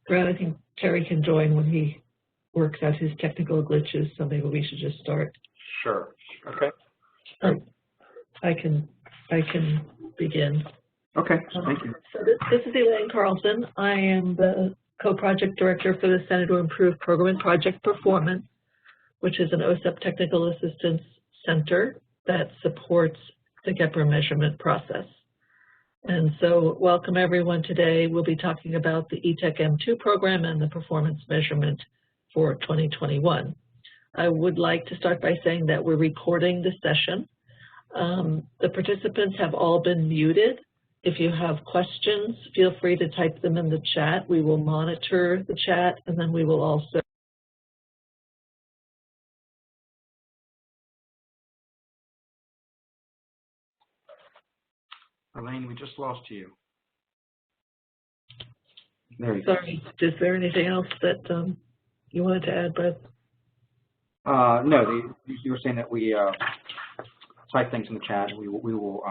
Brad, I think Terry can join when he works out his technical glitches, so maybe we should just start. Sure. Okay. I can begin. Okay. Thank you. So this is Elaine Carlson. I am the co-project director for the Center to Improve Program and Project Performance, which is an OSEP Technical Assistance Center that supports the GEPRA measurement process. And so welcome everyone today. We'll be talking about the ETech M2 program and the performance measurement for 2021. I would like to start by saying that we're recording the session. The participants have all been muted. If you have questions, feel free to type them in the chat. We will monitor the chat, and then we will also Elaine, we just lost you. There you Sorry, is there anything else that you wanted to add, Brett? No, you were saying that we type things in the chat. We will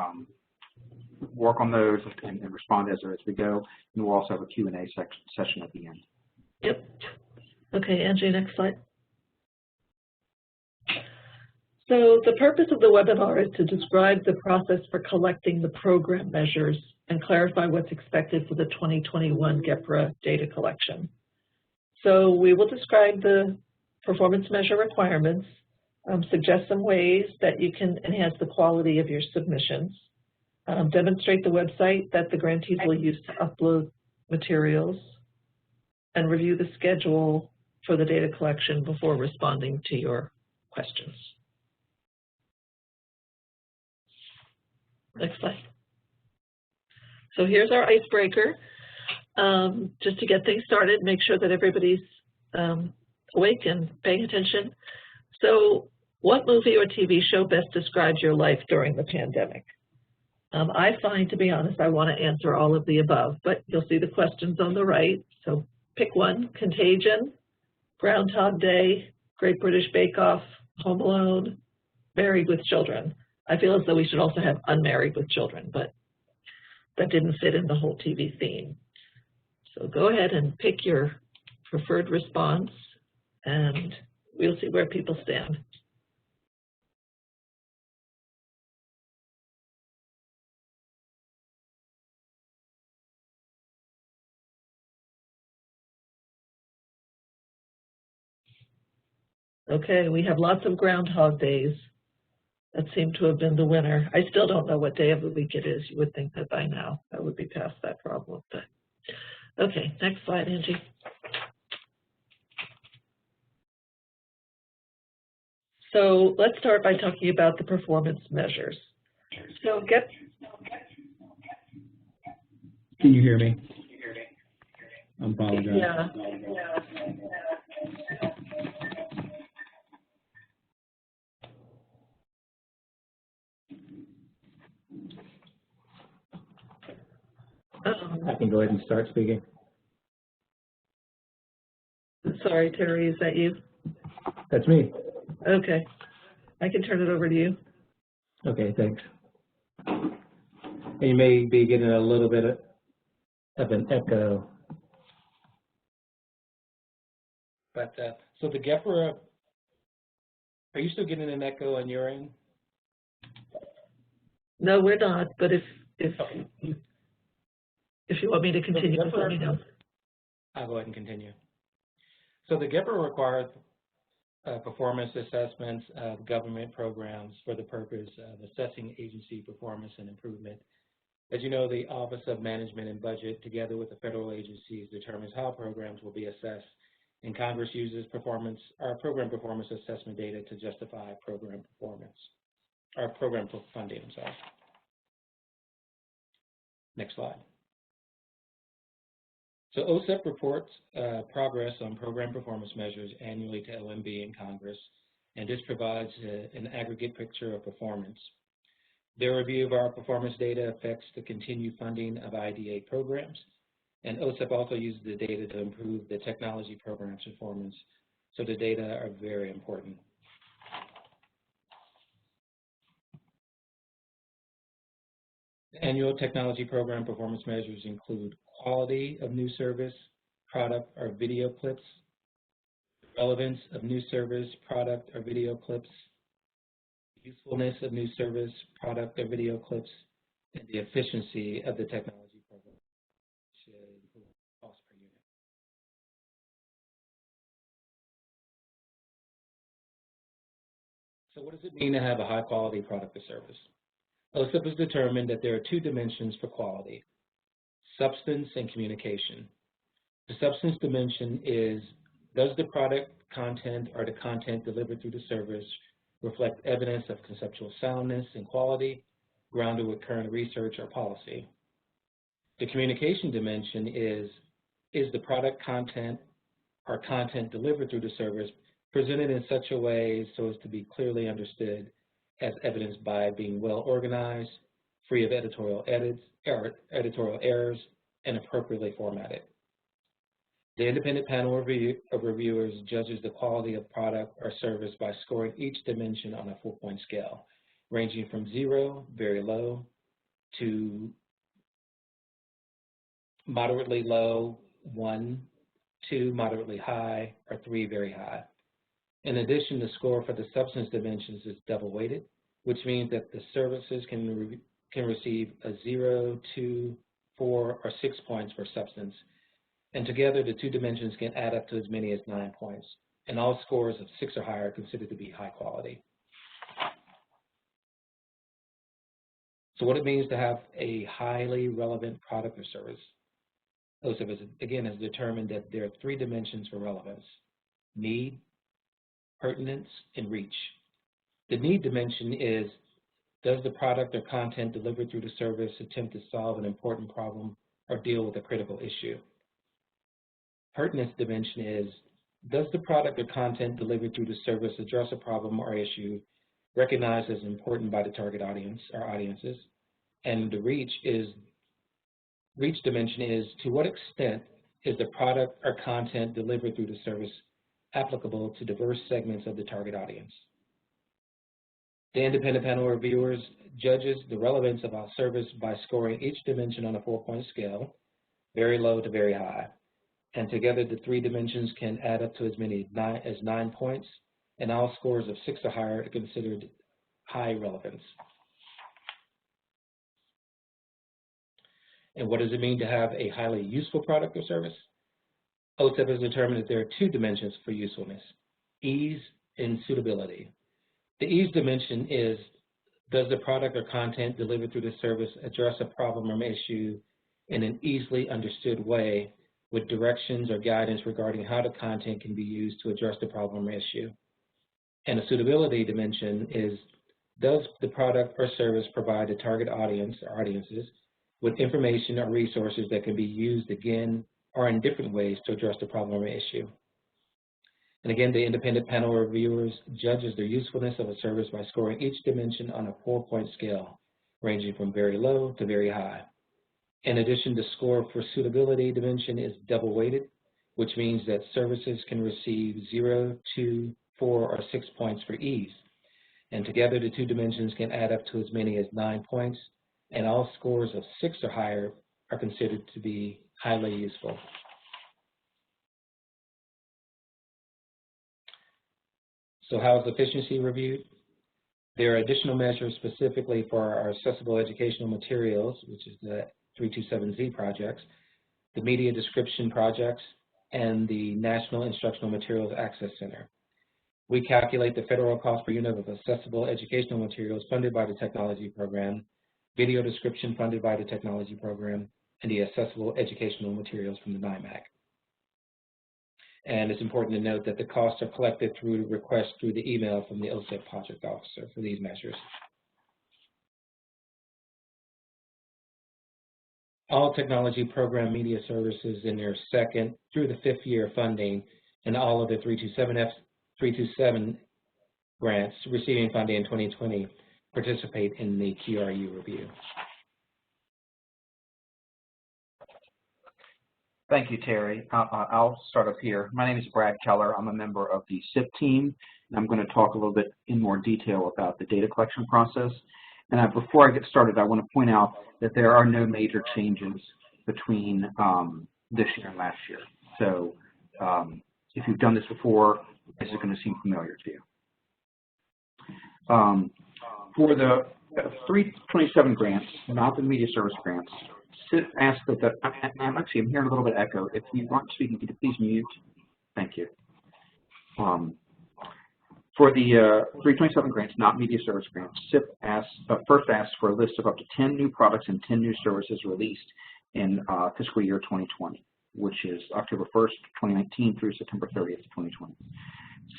work on those and respond as we go. And we'll also have a Q&A session at the end. Yep. Okay, Angie, next slide. So the purpose of the webinar is to describe the process for collecting the program measures and clarify what's expected for the 2021 GEPRA data collection. So we will describe the performance measure requirements, suggest some ways that you can enhance the quality of your submissions, demonstrate the website that the grantees will use to upload materials, and review the schedule for the data collection before responding to your questions. Next slide. So here's our icebreaker. Just to get things started, make sure that everybody's awake and paying attention. So what movie or TV show best describes your life during the pandemic? I find, to be honest, I want to answer all of the above, but you'll see the questions on the right. So pick one: Contagion, Groundhog Day, Great British Bake Off, Home Alone, Married with Children. I feel as though we should also have Unmarried with Children, but that didn't fit in the whole TV theme. So go ahead and pick your preferred response, and we'll see where people stand. Okay, we have lots of Groundhog Days. That seemed to have been the winner. I still don't know what day of the week it is. You would think that by now I would be past that problem. But okay, next slide, Angie. So let's start by talking about the performance measures. So Can you hear me? I apologize. Yeah. I can go ahead and start speaking. Sorry, Terry, is that you? That's me. Okay, I can turn it over to you. Okay, thanks. And you may be getting a little bit of an echo. But so the GEPRA, are you still getting an echo on your end? No, we're not, but if Okay. if you want me to continue, So just let me know. I'll go ahead and continue. So the GEPRA requires performance assessments of government programs for the purpose of assessing agency performance and improvement. As you know, the Office of Management and Budget, together with the federal agencies, determines how programs will be assessed, and Congress uses program performance assessment data to justify program performance, or program funding, I'm sorry. Next slide. So OSEP reports progress on program performance measures annually to LMB and Congress, and this provides an aggregate picture of performance. Their review of our performance data affects the continued funding of IDA programs, and OSEP also uses the data to improve the technology program's performance, so the data are very important. Annual technology program performance measures include quality of new service, product, or video clips, relevance of new service, product, or video clips, usefulness of new service, product, or video clips, and the efficiency of the technology program, which includes cost per unit. So what does it mean to have a high-quality product or service? OSIP has determined that there are two dimensions for quality: substance and communication. The substance dimension is, does the product content or the content delivered through the service reflect evidence of conceptual soundness and quality, grounded with current research or policy? The communication dimension is the product content or content delivered through the service presented in such a way so as to be clearly understood, as evidenced by being well organized, free of editorial errors, and appropriately formatted. The independent panel of reviewers judges the quality of product or service by scoring each dimension on a 4-point scale, ranging from 0, very low, to moderately low, 1, 2, moderately high, or 3, very high. In addition, the score for the substance dimensions is double-weighted, which means that the services can receive a 0, 2, 4, or 6 points for substance. And together, the two dimensions can add up to as many as 9 points. And all scores of 6 or higher are considered to be high quality. So what it means to have a highly relevant product or service. OSIP, again, has determined that there are 3 dimensions for relevance: need, pertinence, and reach. The need dimension is, does the product or content delivered through the service attempt to solve an important problem or deal with a critical issue? Pertinence dimension is, does the product or content delivered through the service address a problem or issue recognized as important by the target audience or audiences? And the reach dimension is, to what extent is the product or content delivered through the service applicable to diverse segments of the target audience? The independent panel of reviewers judges the relevance of our service by scoring each dimension on a 4-point scale, very low to very high. And together, the 3 dimensions can add up to as many as 9 points, and all scores of 6 or higher are considered high relevance. And what does it mean to have a highly useful product or service? OSIP has determined that there are 2 dimensions for usefulness: ease and suitability. The ease dimension is, does the product or content delivered through the service address a problem or issue in an easily understood way, with directions or guidance regarding how the content can be used to address the problem or issue? And the suitability dimension is, does the product or service provide the target audience or audiences with information or resources that can be used again or in different ways to address the problem or issue? And again, the independent panel of reviewers judges the usefulness of a service by scoring each dimension on a 4-point scale, ranging from very low to very high. In addition, the score for suitability dimension is double-weighted, which means that services can receive 0, 2, 4, or 6 points for ease. And together, the 2 dimensions can add up to as many as 9 points, and all scores of 6 or higher are considered to be highly useful. So how is efficiency reviewed? There are additional measures specifically for our accessible educational materials, which is the 327Z projects, the media description projects, and the National Instructional Materials Access Center. We calculate the federal cost per unit of accessible educational materials funded by the technology program, video description funded by the technology program, and the accessible educational materials from the NIMAC. And it's important to note that the costs are collected through requests through the email from the OSIP project officer for these measures. All technology program media services in their 2nd through the 5th year funding and all of the 327 grants receiving funding in 2020 participate in the QRU review. Thank you, Terry. I'll start up here. My name is Brad Keller. I'm a member of the SIP team, and I'm going to talk a little bit in more detail about the data collection process. And before I get started, I want to point out that there are no major changes between this year and last year. So if you've done this before, this is going to seem familiar to you. For the 327 grants, not the media service grants, SIP asked that I'm hearing a little bit of echo. If you aren't speaking, could you please mute? Thank you. For the 327 grants, not media service grants, SIP first asked for a list of up to 10 new products and 10 new services released in fiscal year 2020, which is October 1st, 2019 through September 30th, 2020.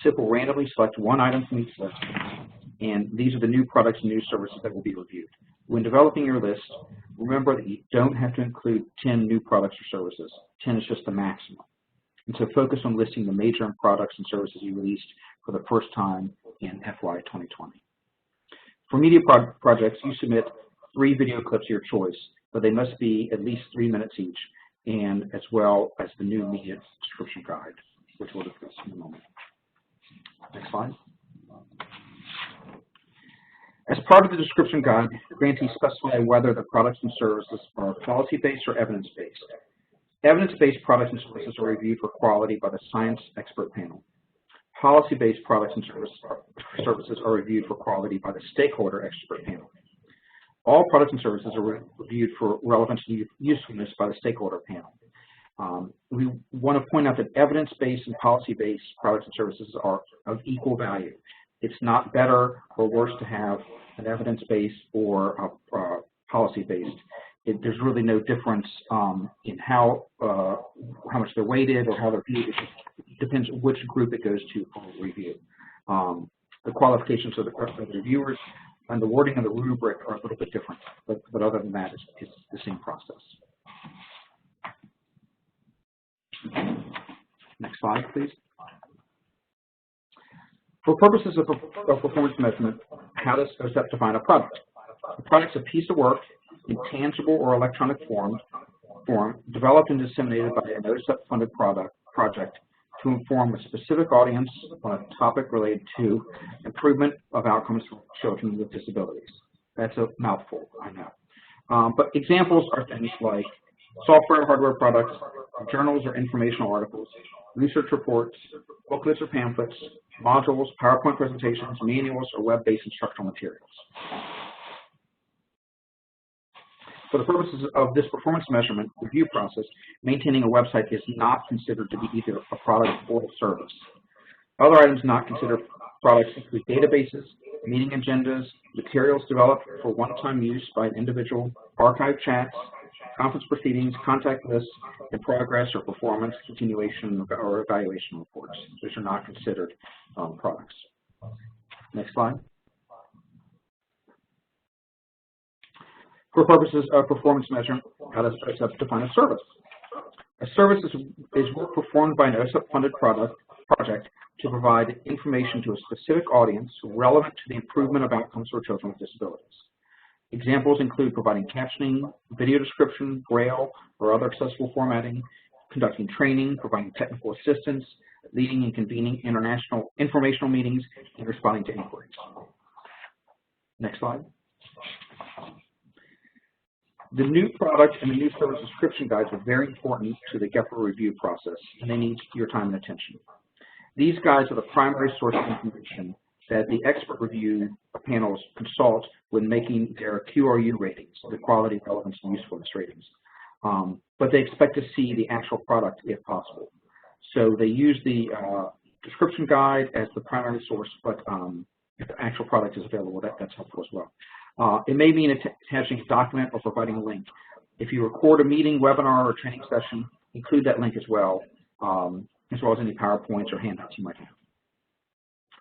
SIP will randomly select one item from each list, and these are the new products and new services that will be reviewed. When developing your list, remember that you don't have to include 10 new products or services. 10 is just the maximum. And so focus on listing the major products and services you released for the first time in FY 2020. For media projects, you submit 3 video clips of your choice, but they must be at least 3 minutes each, and as well as the new media description guide, which we'll discuss in a moment. Next slide. As part of the description guide, grantees specify whether the products and services are policy-based or evidence-based. Evidence-based products and services are reviewed for quality by the science expert panel. Policy-based products and services are reviewed for quality by the stakeholder expert panel. All products and services are reviewed for relevance and usefulness by the stakeholder panel. We want to point out that evidence-based and policy-based products and services are of equal value. It's not better or worse to have an evidence-based or policy-based. There's really no difference in how much they're weighted or how they're viewed. It depends which group it goes to for review. The qualifications of the reviewers and the wording of the rubric are a little bit different, but other than that, it's the same process. Next slide, please. For purposes of performance measurement, how does OSEP define a product? A product is a piece of work in tangible or electronic form developed and disseminated by an OSEP-funded project to inform a specific audience on a topic related to improvement of outcomes for children with disabilities. That's a mouthful, I know. But examples are things like software or hardware products, journals or informational articles, research reports, booklets or pamphlets, modules, PowerPoint presentations, manuals, or web-based instructional materials. For the purposes of this performance measurement review process, maintaining a website is not considered to be either a product or a service. Other items not considered products include databases, meeting agendas, materials developed for one-time use by an individual, archive chats, conference proceedings, contact lists, and progress or performance continuation or evaluation reports. Those are not considered products. Next slide. For purposes of performance measurement, how does OSEP define a service? A service is work performed by an OSEP-funded project to provide information to a specific audience relevant to the improvement of outcomes for children with disabilities. Examples include providing captioning, video description, braille, or other accessible formatting, conducting training, providing technical assistance, leading and convening international informational meetings, and responding to inquiries. Next slide. The new product and the new service description guides are very important to the GEPR review process, and they need your time and attention. These guides are the primary source of information that the expert review panels consult when making their QRU ratings, the quality, relevance, and usefulness ratings. But they expect to see the actual product if possible. So they use the description guide as the primary source, but if the actual product is available, that's helpful as well. It may mean attaching a document or providing a link. If you record a meeting, webinar, or training session, include that link as well as any PowerPoints or handouts you might have.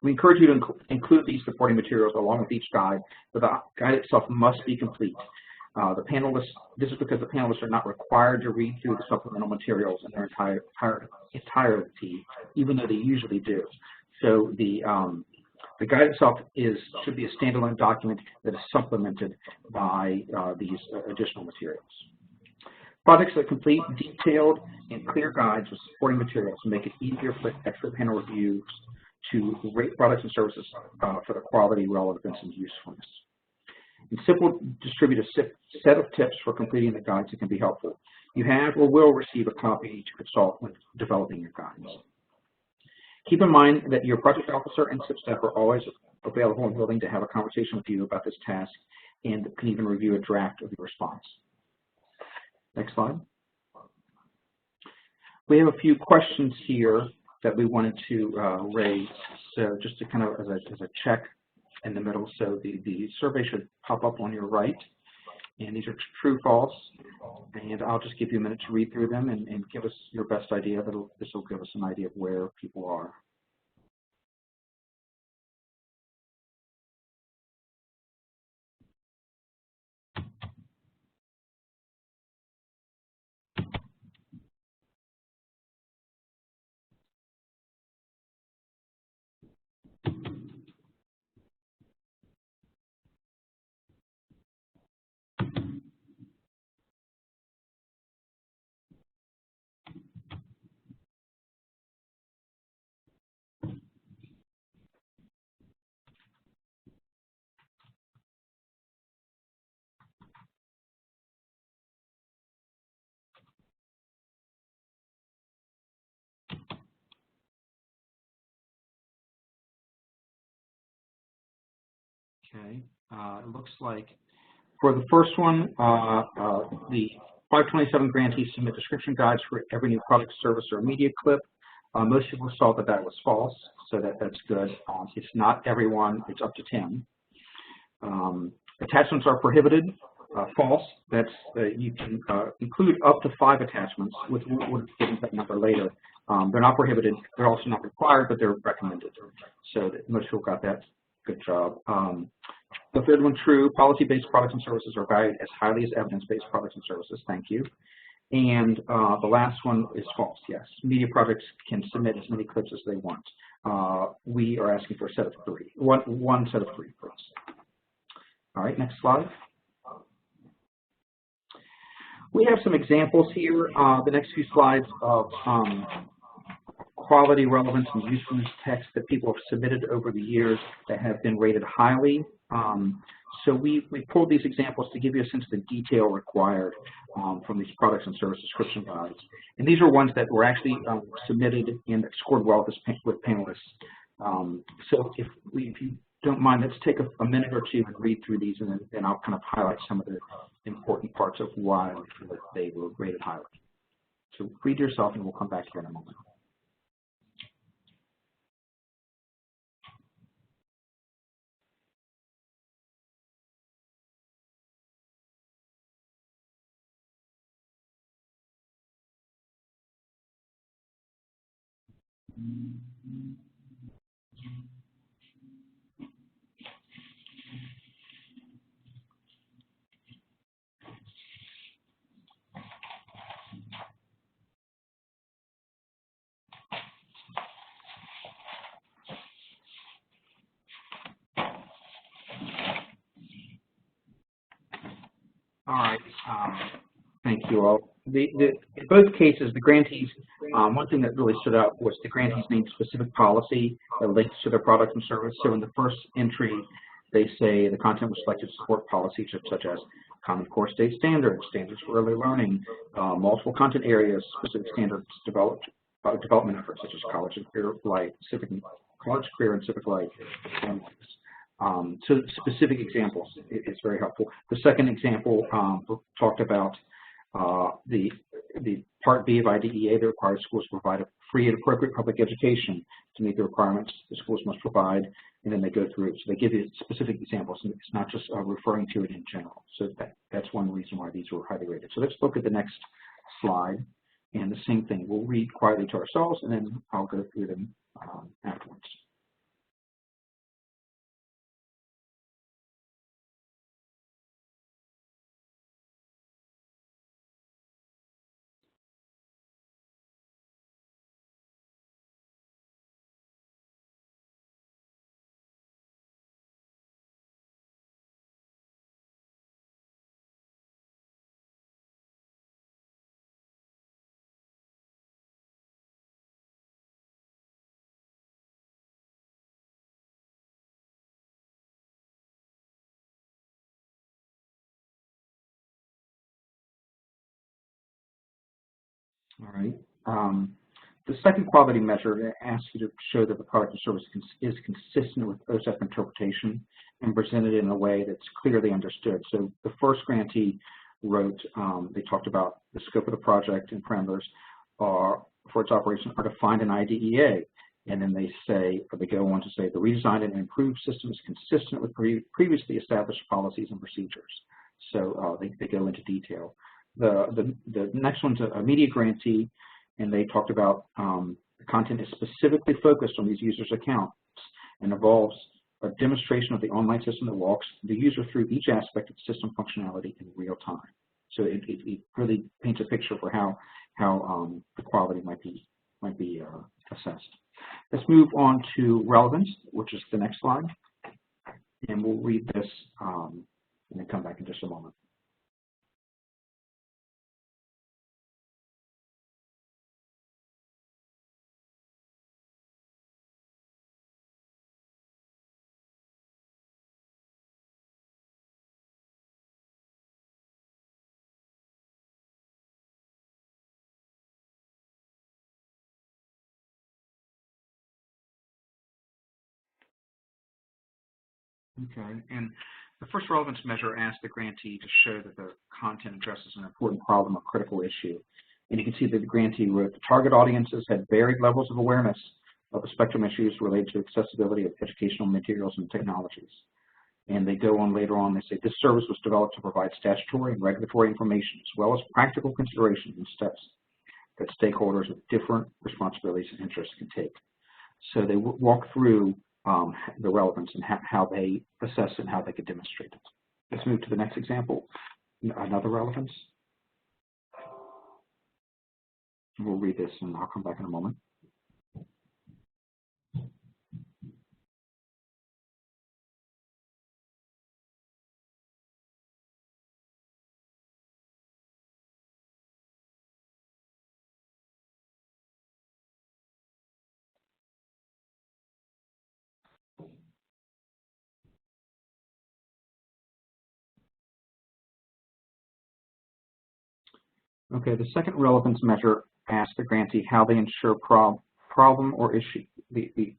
We encourage you to include these supporting materials along with each guide, but the guide itself must be complete. This is because the panelists are not required to read through the supplemental materials in their entirety, even though they usually do. So the guide itself should be a standalone document that is supplemented by these additional materials. Projects that complete detailed and clear guides with supporting materials make it easier for expert panel reviews to rate products and services for the quality, relevance, and usefulness. And simple distribute a set of tips for completing the guides that can be helpful. You have or will receive a copy to consult when developing your guides. Keep in mind that your project officer and SIP staff are always available and willing to have a conversation with you about this task and can even review a draft of your response. Next slide. We have a few questions here that we wanted to raise. So just to kind of as a check in the middle, so the survey should pop up on your right. And these are true, false. And I'll just give you a minute to read through them and give us your best idea. This will give us an idea of where people are. Okay, it looks like for the first one, the 527 grantees submit description guides for every new product, service, or media clip. Most people saw that that was false, so that's good. It's not everyone, it's up to 10. Attachments are prohibited, false. That's you can include up to 5 attachments. We'll get into that number later. They're not prohibited, they're also not required, but they're recommended. So that most people got that. Good job. The third one, true. Policy-based products and services are valued as highly as evidence-based products and services. Thank you. And the last one is false. Yes, media projects can submit as many clips as they want. We are asking for a set of 3. One set of 3 clips. All right, next slide. We have some examples here. The next few slides of quality, relevance, and usefulness text that people have submitted over the years that have been rated highly. So we pulled these examples to give you a sense of the detail required from these products and service description guides. And these are ones that were actually submitted and scored well with panelists. So if you don't mind, let's take a minute or two and read through these, and then I'll kind of highlight some of the important parts of why we feel that they were rated highly. So read yourself, and we'll come back here in a moment. All right, thank you all. In both cases, the grantees, one thing that really stood out was the grantees named specific policy that links to their product and service. So in the first entry, they say the content was selected to support policies such as Common Core State Standards, standards for early learning, multiple content areas, specific standards development efforts such as college and career life, college, career, and civic life families. So specific examples is very helpful. The second example talked about the Part B of IDEA that requires schools to provide a free and appropriate public education to meet the requirements the schools must provide, and then they go through it. So they give you specific examples, and it's not just referring to it in general. So that's one reason why these were highly rated. So let's look at the next slide, and the same thing. We'll read quietly to ourselves, and then I'll go through them afterwards. All right. The second quality measure asks you to show that the product or service is consistent with OSEP interpretation and presented in a way that's clearly understood. So the first grantee wrote, they talked about the scope of the project and parameters for its operation are defined in IDEA. And then they say, or they go on to say, the redesigned and improved system is consistent with previously established policies and procedures. So they go into detail. The next one's a media grantee, and they talked about the content is specifically focused on these users' accounts and involves a demonstration of the online system that walks the user through each aspect of system functionality in real time. So it really paints a picture for how the quality might be assessed. Let's move on to relevance, which is the next slide, and we'll read this and then come back in just a moment. Okay, and the first relevance measure asks the grantee to show that the content addresses an important problem or critical issue. And you can see that the grantee wrote the target audiences had varied levels of awareness of the spectrum issues related to accessibility of educational materials and technologies. And they go on later on, they say this service was developed to provide statutory and regulatory information as well as practical considerations and steps that stakeholders with different responsibilities and interests can take. So they walk through the relevance and how they assess and how they could demonstrate it. Let's move to the next example, another relevance. We'll read this and I'll come back in a moment. Okay, the second relevance measure asks the grantee how they ensure problem or issue,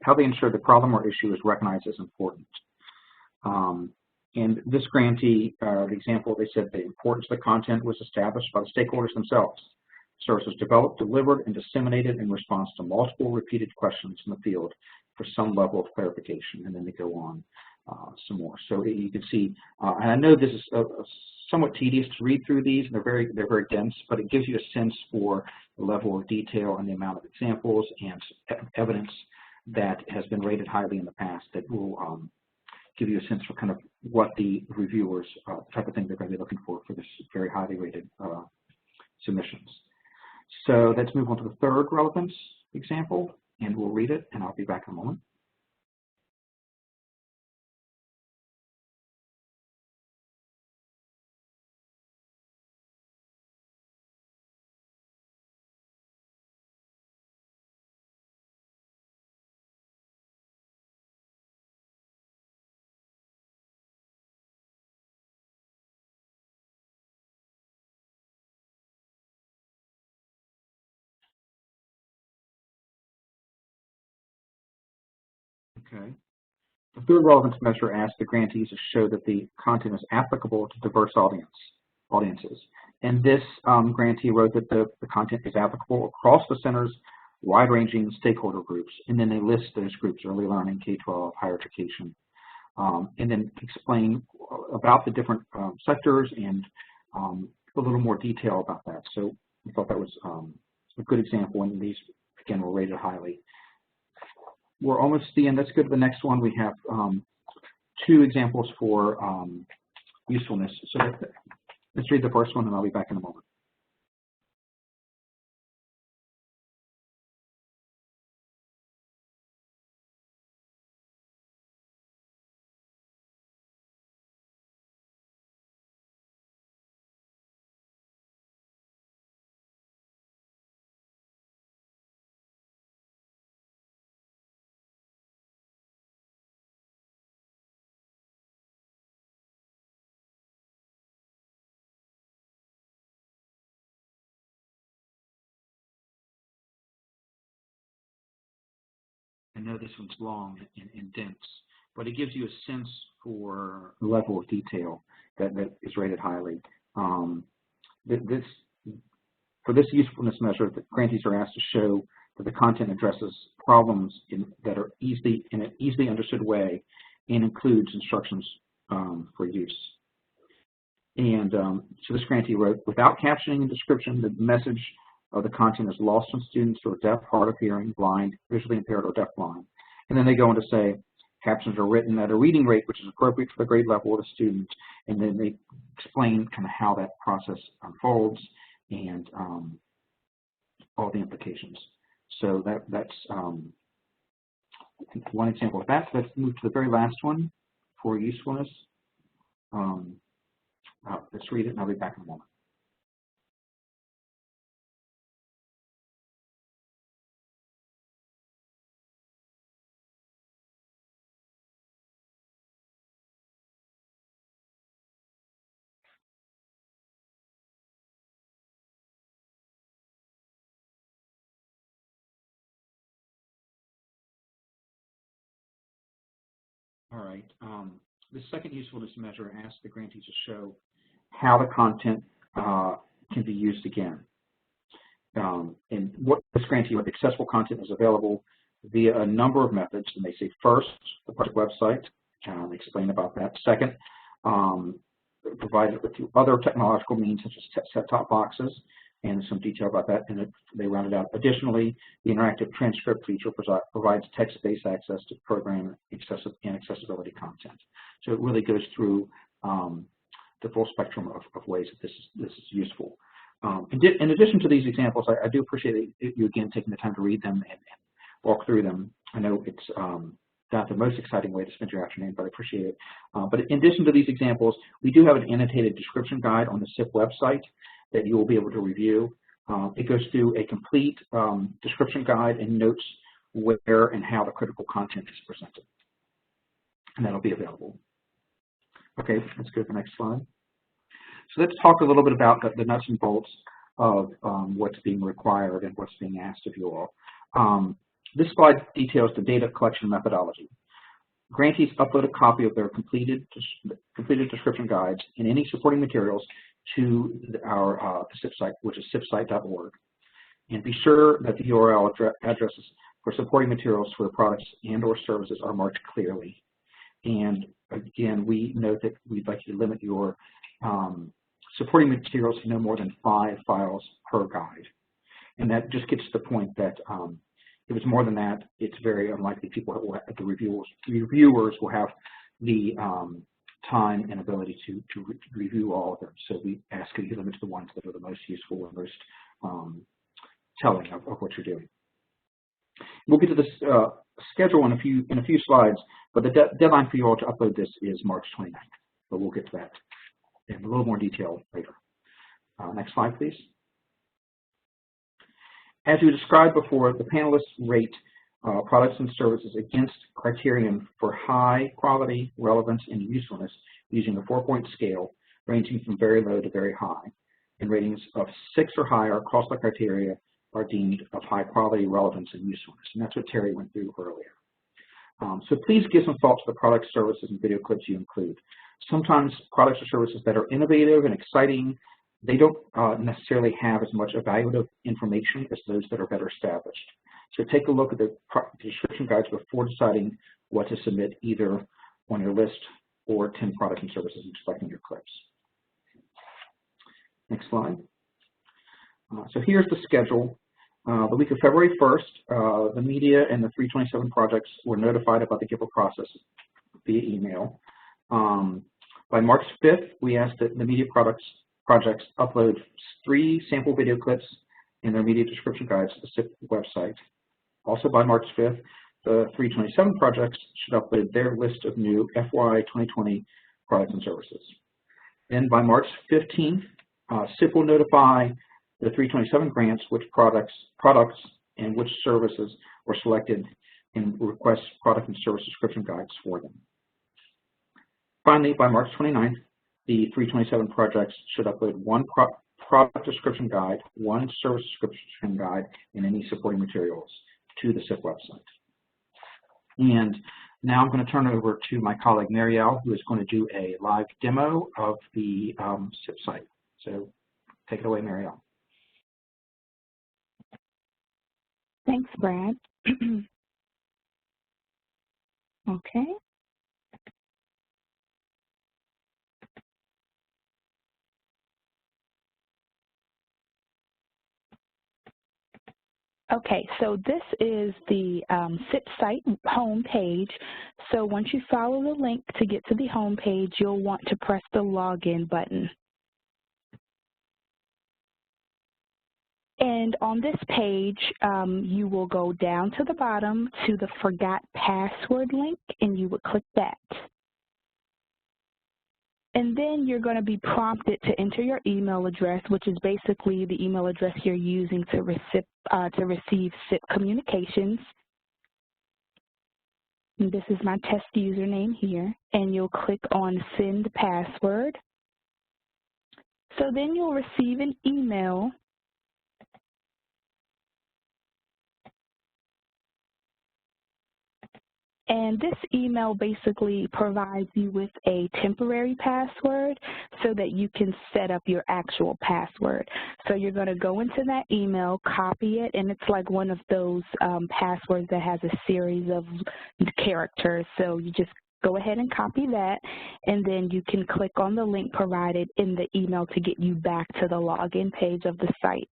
how they ensure the problem or issue is recognized as important. And this grantee, the example, they said the importance of the content was established by the stakeholders themselves. The service was developed, delivered, and disseminated in response to multiple repeated questions in the field for some level of clarification, and then they go on some more. So you can see, and I know this is somewhat tedious to read through these, and they're very dense, but it gives you a sense for the level of detail and the amount of examples and evidence that has been rated highly in the past that will give you a sense for kind of what the reviewers, the type of thing they're going to be looking for this very highly rated submissions. So let's move on to the third relevance example, and we'll read it, and I'll be back in a moment. Okay. The third relevance measure asks the grantees to show that the content is applicable to diverse audiences. And this grantee wrote that the content is applicable across the center's wide-ranging stakeholder groups. And then they list those groups: early learning, K-12, higher education, and then explain about the different sectors and a little more detail about that. So we thought that was a good example, and these, again, were rated highly. We're almost at the end. Let's go to the next one. We have two examples for usefulness. So let's read the first one, and I'll be back in a moment. know this one's long and dense, but it gives you a sense for the level of detail that is rated highly. For this usefulness measure, the grantees are asked to show that the content addresses problems that are in an easily understood way and includes instructions for use. And so this grantee wrote, without captioning and description, the message of the content is lost on students who are deaf, hard of hearing, blind, visually impaired, or deafblind. And then they go on to say, captions are written at a reading rate which is appropriate for the grade level of the student, and then they explain kind of how that process unfolds and all the implications. So that's one example of that. Let's move to the very last one for usefulness. Let's read it, and I'll be back in a moment. All right. The second usefulness measure asks the grantee to show how the content can be used again. And what this grantee with accessible content is available via a number of methods. And they say first, the project website, explain about that. Second, provide it with other technological means such as set-top boxes, and some detail about that, and they round it out. Additionally, the interactive transcript feature provides text-based access to program and accessibility content. So it really goes through the full spectrum of ways that this is useful. In addition to these examples, I do appreciate you again taking the time to read them and walk through them. I know it's not the most exciting way to spend your afternoon, but I appreciate it. But in addition to these examples, we do have an annotated description guide on the SIP website that you will be able to review. It goes through a complete description guide and notes where and how the critical content is presented. And that'll be available. Okay, let's go to the next slide. So let's talk a little bit about the nuts and bolts of what's being required and what's being asked of you all. This slide details the data collection methodology. Grantees upload a copy of their completed description guides and any supporting materials to our SIP site, which is sipsite.org. And be sure that the URL addresses for supporting materials for the products and/or services are marked clearly. And again, we note that we'd like you to limit your supporting materials to no more than 5 files per guide. And that just gets to the point that if it's more than that, it's very unlikely the reviewers will have the time and ability to review all of them. So we ask you to limit to the ones that are the most useful and most telling of what you're doing. We'll get to this schedule in a few slides, but the deadline for you all to upload this is March 29th. But we'll get to that in a little more detail later. Next slide, please. As we described before, the panelists rate products and services against criterion for high quality, relevance, and usefulness using a 4-point scale ranging from very low to very high. And ratings of 6 or higher across the criteria are deemed of high quality, relevance, and usefulness. And that's what Terry went through earlier. So please give some thought to the products, services, and video clips you include. Sometimes products or services that are innovative and exciting, they don't necessarily have as much evaluative information as those that are better established. So take a look at the description guides before deciding what to submit either on your list or 10 products and services and selecting your clips. Next slide. So here's the schedule. The week of February 1st, the media and the 327 projects were notified about the GIPA process via email. By March 5th, we asked that the media projects upload 3 sample video clips and their media description guides to the SIP website. Also by March 5th, the 327 projects should upload their list of new FY 2020 products and services. Then by March 15th, SIP will notify the 327 grants which products and which services were selected and request product and service description guides for them. Finally, by March 29th, the 327 projects should upload 1 product description guide, 1 service description guide, and any supporting materials to the SIP website. And now I'm going to turn it over to my colleague Marielle, who is going to do a live demo of the SIP site. So take it away, Marielle. Thanks, Brad. Okay. Okay, so this is the SIP site home page. So once you follow the link to get to the home page, you'll want to press the login button. And on this page, you will go down to the bottom to the Forgot Password link, and you would click that. And then you're going to be prompted to enter your email address, which is basically the email address you're using to receive SIP communications. And this is my test username here, and you'll click on Send Password. So then you'll receive an email . And this email basically provides you with a temporary password so that you can set up your actual password. So you're going to go into that email, copy it, and it's like one of those passwords that has a series of characters. So you just go ahead and copy that, and then you can click on the link provided in the email to get you back to the login page of the site.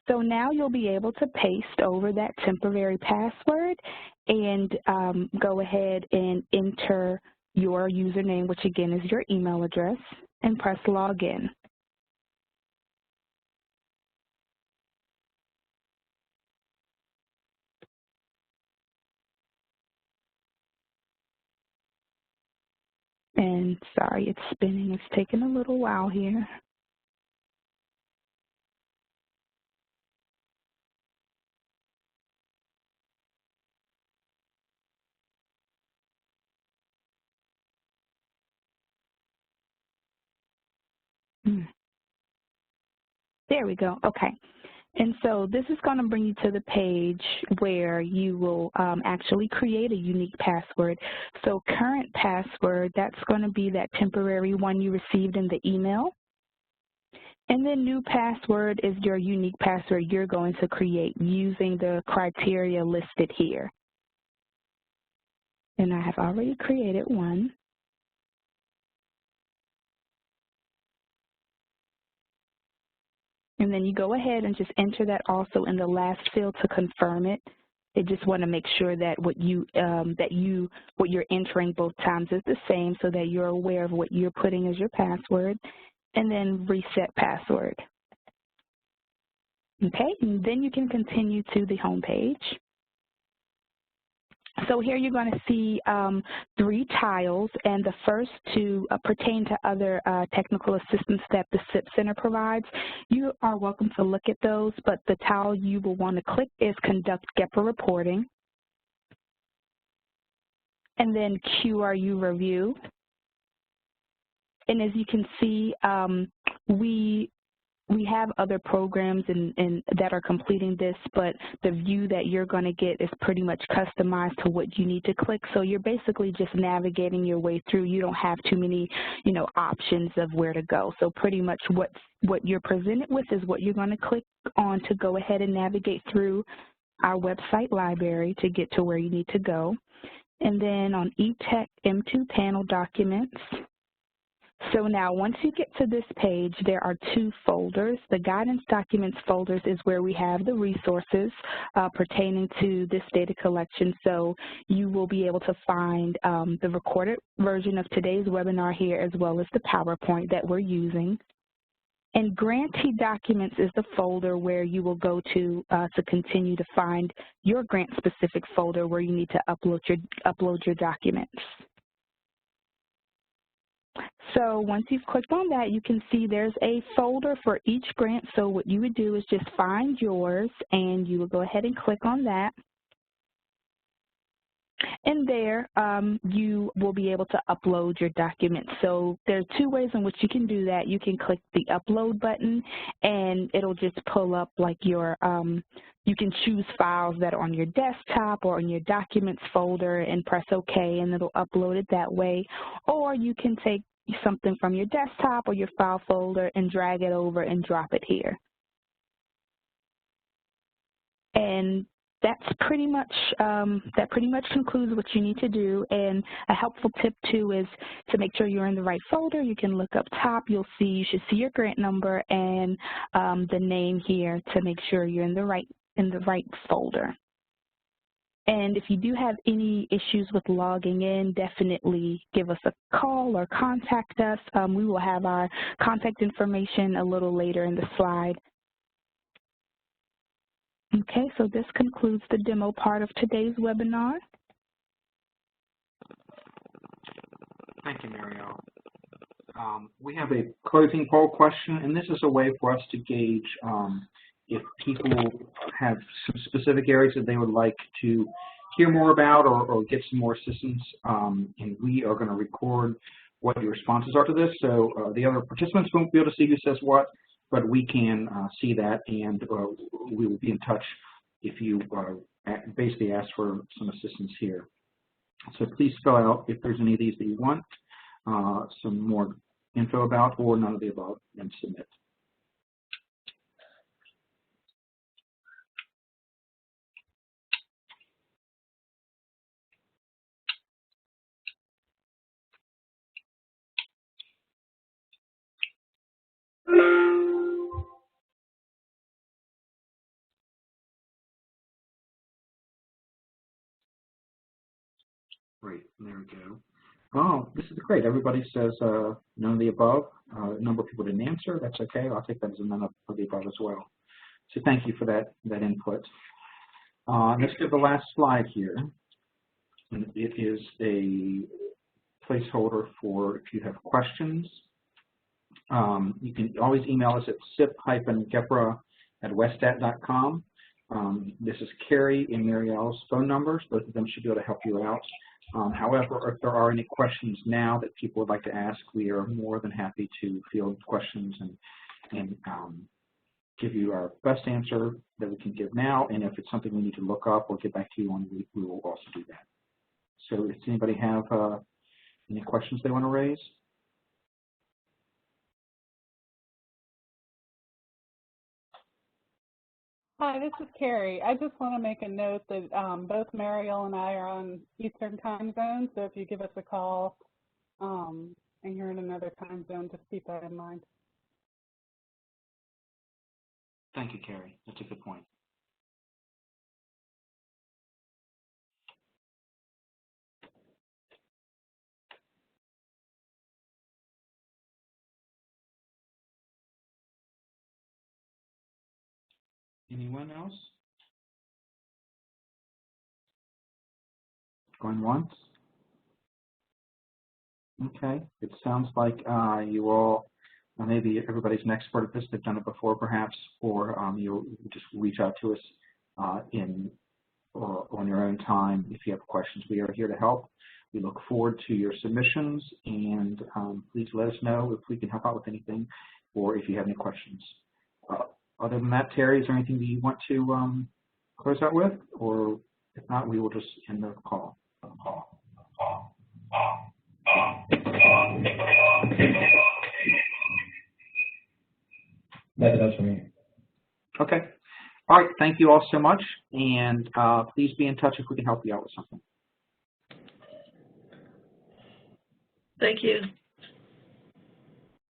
So now you'll be able to paste over that temporary password and go ahead and enter your username, which again is your email address, and press login. And sorry, it's spinning. It's taking a little while here. There we go. Okay. And so this is going to bring you to the page where you will actually create a unique password. So current password, that's going to be that temporary one you received in the email. And then new password is your unique password you're going to create using the criteria listed here. And I have already created one. And then you go ahead and just enter that also in the last field to confirm it. They just want to make sure that what you're entering both times is the same so that you're aware of what you're putting as your password. And then reset password. Okay, and then you can continue to the home page. So here you're going to see 3 tiles, and the first two pertain to other technical assistance that the SIP Center provides. You are welcome to look at those, but the tile you will want to click is Conduct GEPA Reporting, and then QRU Review. And as you can see, we have other programs and that are completing this, but the view that you're going to get is pretty much customized to what you need to click. So you're basically just navigating your way through. You don't have too many, options of where to go. So pretty much what you're presented with is what you're going to click on to go ahead and navigate through our website library to get to where you need to go. And then on ETech M2 panel documents. So now once you get to this page, there are 2 folders. The guidance documents folders is where we have the resources pertaining to this data collection. So you will be able to find the recorded version of today's webinar here, as well as the PowerPoint that we're using. And Grantee documents is the folder where you will go to continue to find your grant-specific folder where you need to upload your documents. So once you've clicked on that, you can see there's a folder for each grant. So what you would do is just find yours, and you will go ahead and click on that. In there, you will be able to upload your documents. So there are two ways in which you can do that. You can click the upload button, and it'll just pull up like your, you can choose files that are on your desktop or in your documents folder and press OK, and it'll upload it that way. Or you can take something from your desktop or your file folder and drag it over and drop it here. And that's pretty much, that pretty much concludes what you need to do. And a helpful tip too is to make sure you're in the right folder. You can look up top, you should see your grant number and the name here to make sure you're in the right folder. And if you do have any issues with logging in, definitely give us a call or contact us. We will have our contact information a little later in the slide. Okay, so this concludes the demo part of today's webinar. Thank you, Marielle. We have a closing poll question, and this is a way for us to gauge if people have some specific areas that they would like to hear more about or get some more assistance, and we are going to record what your responses are to this. So the other participants won't be able to see who says what, but we can see that, and we will be in touch if you basically ask for some assistance here. So please fill out if there's any of these that you want some more info about, or none of the above, and submit. Great, there we go. Oh, this is great. Everybody says none of the above. A number of people didn't answer. That's okay. I'll take that as a none of the above as well. So thank you for that input. Let's go to the last slide here. And it is a placeholder for if you have questions. You can always email us at sip-gepra@westat.com. This is Carrie and Marielle's phone numbers. Both of them should be able to help you out. However, if there are any questions now that people would like to ask, we are more than happy to field questions and give you our best answer that we can give now. And if it's something we need to look up or get back to you on, we will also do that. So does anybody have any questions they want to raise? Hi, this is Carrie. I just want to make a note that both Marielle and I are on Eastern time zone, so if you give us a call and you're in another time zone, just keep that in mind. Thank you, Carrie. That's a good point. Anyone else? Going once? Okay. It sounds like you all, maybe everybody's an expert at this. They've done it before, perhaps, or you'll just reach out to us on your own time if you have questions. We are here to help. We look forward to your submissions, and please let us know if we can help out with anything or if you have any questions. Other than that, Terry, is there anything that you want to close out with? Or if not, we will just end the call. That does for me. Okay. All right. Thank you all so much. And please be in touch if we can help you out with something. Thank you.